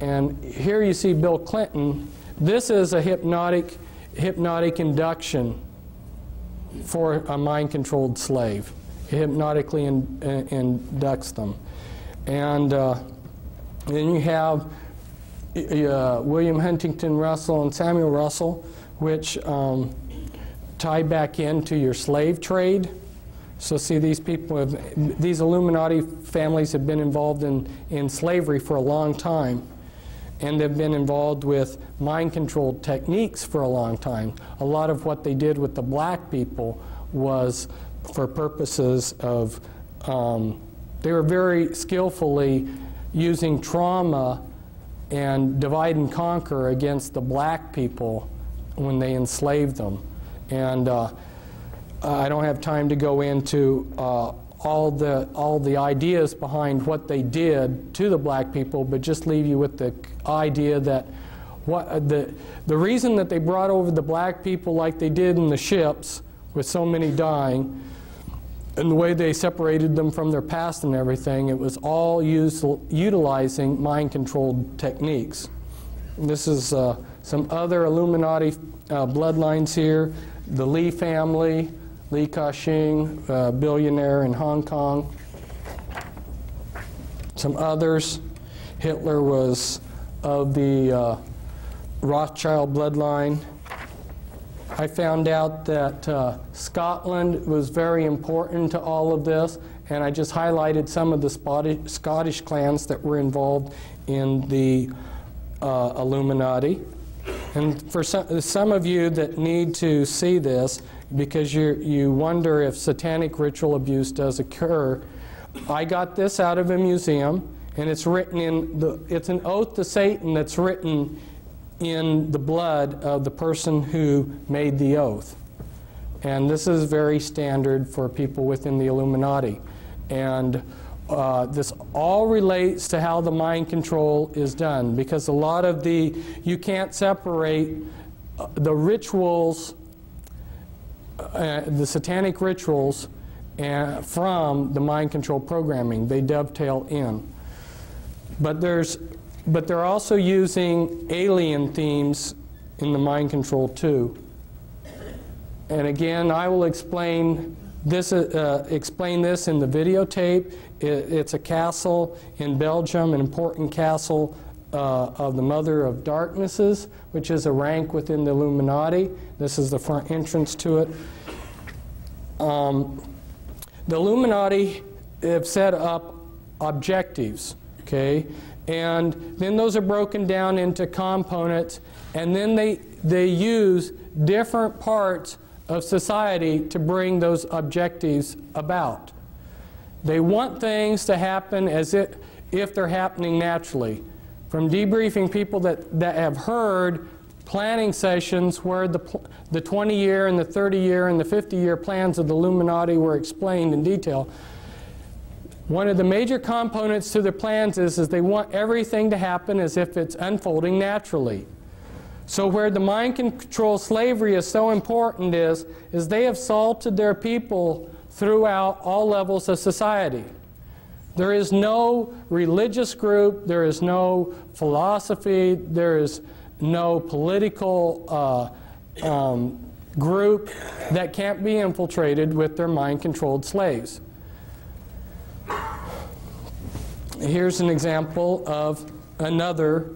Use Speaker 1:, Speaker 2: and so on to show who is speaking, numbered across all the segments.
Speaker 1: And here you see Bill Clinton. This is a hypnotic induction for a mind-controlled slave. It hypnotically inducts them. And then you have William Huntington Russell and Samuel Russell, which tie back into your slave trade. So see, these people these Illuminati families have been involved in slavery for a long time, and they've been involved with mind-controlled techniques for a long time. A lot of what they did with the black people was for purposes of, they were very skillfully using trauma and divide and conquer against the black people when they enslaved them. And I don't have time to go into all the ideas behind what they did to the black people, but just leave you with the idea that the reason that they brought over the black people like they did in the ships, with so many dying, and the way they separated them from their past and everything, it was all utilizing mind-controlled techniques. And this is some other Illuminati bloodlines here. The Lee family, Li Ka-shing, billionaire in Hong Kong. Some others. Hitler was of the Rothschild bloodline. I found out that Scotland was very important to all of this, and I just highlighted some of the Scottish clans that were involved in the Illuminati. And for some of you that need to see this, because you wonder if satanic ritual abuse does occur, I got this out of a museum, and it's written in it's an oath to Satan that's written in the blood of the person who made the oath. And this is very standard for people within the Illuminati. And this all relates to how the mind control is done, because a lot of you can't separate the rituals, the satanic rituals, from the mind control programming. They dovetail in. But they're also using alien themes in the mind control too. And again, I will explain this in the videotape. It's a castle in Belgium, an important castle of the Mother of Darknesses, which is a rank within the Illuminati. This is the front entrance to it. The Illuminati have set up objectives, okay? And then those are broken down into components, and then they use different parts of society to bring those objectives about. They want things to happen as if they're happening naturally. From debriefing people that have heard planning sessions where the 20-year and the 30-year and the 50-year plans of the Illuminati were explained in detail, one of the major components to their plans is they want everything to happen as if it's unfolding naturally. So where the mind control slavery is so important is they have salted their people throughout all levels of society. There is no religious group, there is no philosophy, there is no political group that can't be infiltrated with their mind-controlled slaves. Here's an example of another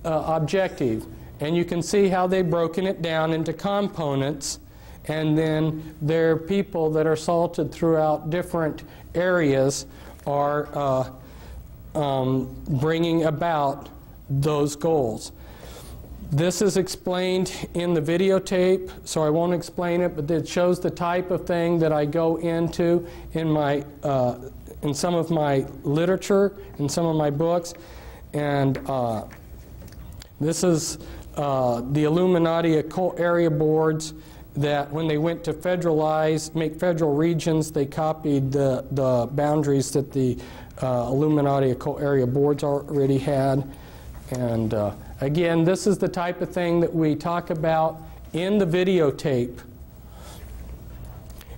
Speaker 1: objective. And you can see how they've broken it down into components, and then their people that are salted throughout different areas are bringing about those goals. This is explained in the videotape, so I won't explain it, but it shows the type of thing that I go into in some of my literature, in some of my books. And this is the Illuminati occult area boards that when they went to make federal regions, they copied the boundaries that the Illuminati occult area boards already had. And again, this is the type of thing that we talk about in the videotape.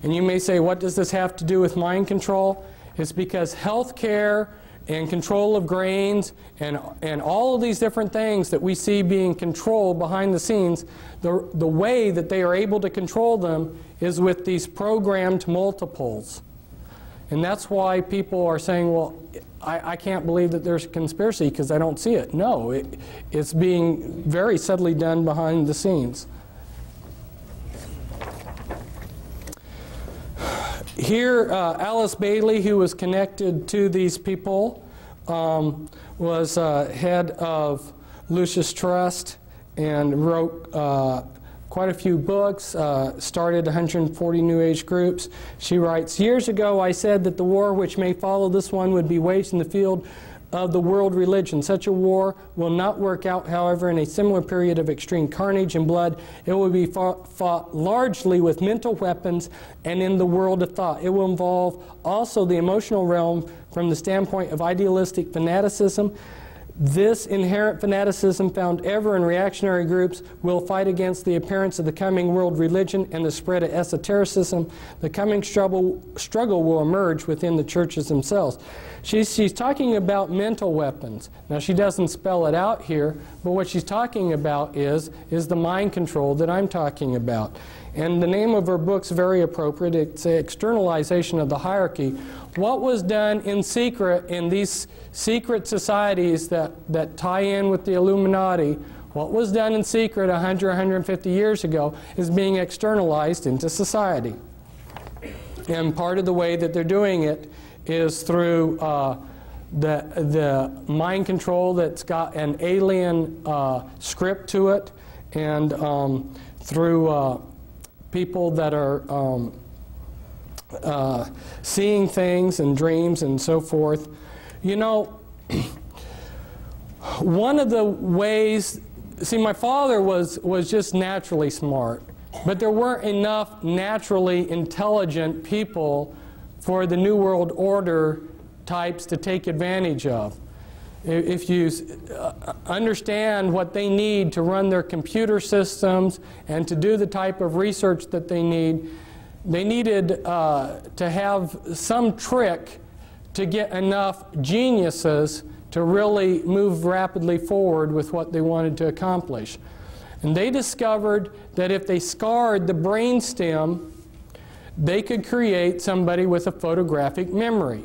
Speaker 1: And you may say, what does this have to do with mind control? It's because healthcare and control of grains and all of these different things that we see being controlled behind the scenes, the way that they are able to control them is with these programmed multiples. And that's why people are saying, well, I can't believe that there's a conspiracy because I don't see it. No, it's being very subtly done behind the scenes. Here, Alice Bailey, who was connected to these people, was head of Lucis Trust and wrote quite a few books, started 140 New Age groups. She writes, "Years ago I said that the war which may follow this one would be waged in the field of the world religion. Such a war will not work out, however, in a similar period of extreme carnage and blood. It will be fought largely with mental weapons and in the world of thought. It will involve also the emotional realm from the standpoint of idealistic fanaticism. This inherent fanaticism found ever in reactionary groups will fight against the appearance of the coming world religion and the spread of esotericism. The coming struggle will emerge within the churches themselves." She's talking about mental weapons. Now, she doesn't spell it out here, but what she's talking about is the mind control that I'm talking about. And the name of her book's very appropriate. It's Externalization of the Hierarchy. What was done in secret in these secret societies that tie in with the Illuminati, what was done in secret 100, 150 years ago is being externalized into society. And part of the way that they're doing it is through the mind control that's got an alien script to it, and through people that are seeing things and dreams and so forth. You know, one of the ways, see, my father was just naturally smart, but there weren't enough naturally intelligent people for the New World Order types to take advantage of. If you understand what they need to run their computer systems and to do the type of research that they need, they needed to have some trick to get enough geniuses to really move rapidly forward with what they wanted to accomplish. And they discovered that if they scarred the brainstem, they could create somebody with a photographic memory.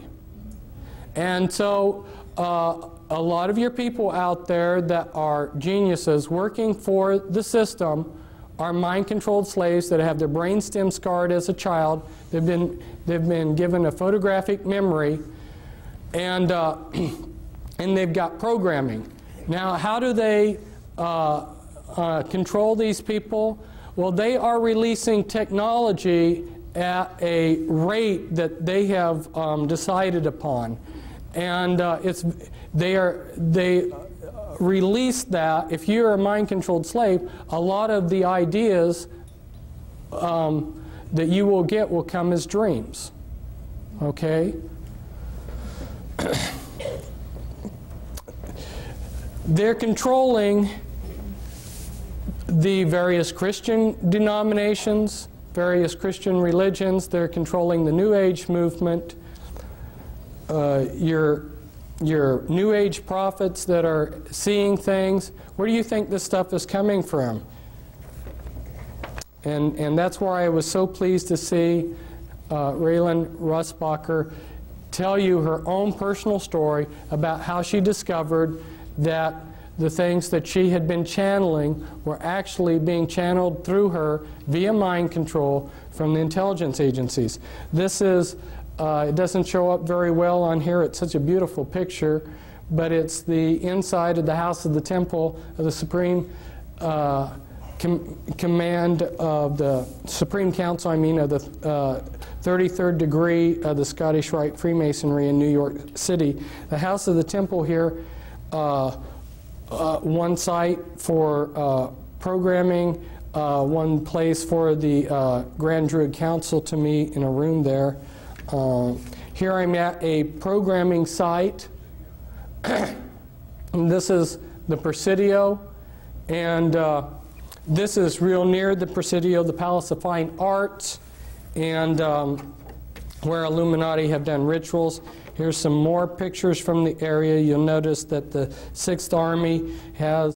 Speaker 1: And so a lot of your people out there that are geniuses working for the system are mind-controlled slaves that have their brainstem scarred as a child. They've been given a photographic memory, and they've got programming. Now, how do they control these people? Well, they are releasing technology at a rate that they have decided upon, and they release that. If you're a mind-controlled slave, a lot of the ideas that you will get will come as dreams. Okay? They're controlling the various Christian denominations, various Christian religions. They're controlling the New Age movement. Your New Age prophets that are seeing things. Where do you think this stuff is coming from? And that's why I was so pleased to see Raylan Russbacher tell you her own personal story about how she discovered that the things that she had been channeling were actually being channeled through her via mind control from the intelligence agencies. This is, it doesn't show up very well on here. It's such a beautiful picture, but it's the inside of the House of the Temple of the Supreme Command of the Supreme Council, of the 33rd degree of the Scottish Rite Freemasonry in New York City. The House of the Temple here, one site for programming, one place for the Grand Druid Council to meet in a room there. Here I'm at a programming site. And this is the Presidio, and this is real near the Presidio, the Palace of Fine Arts, and where Illuminati have done rituals. Here's some more pictures from the area. You'll notice that the 6th Army has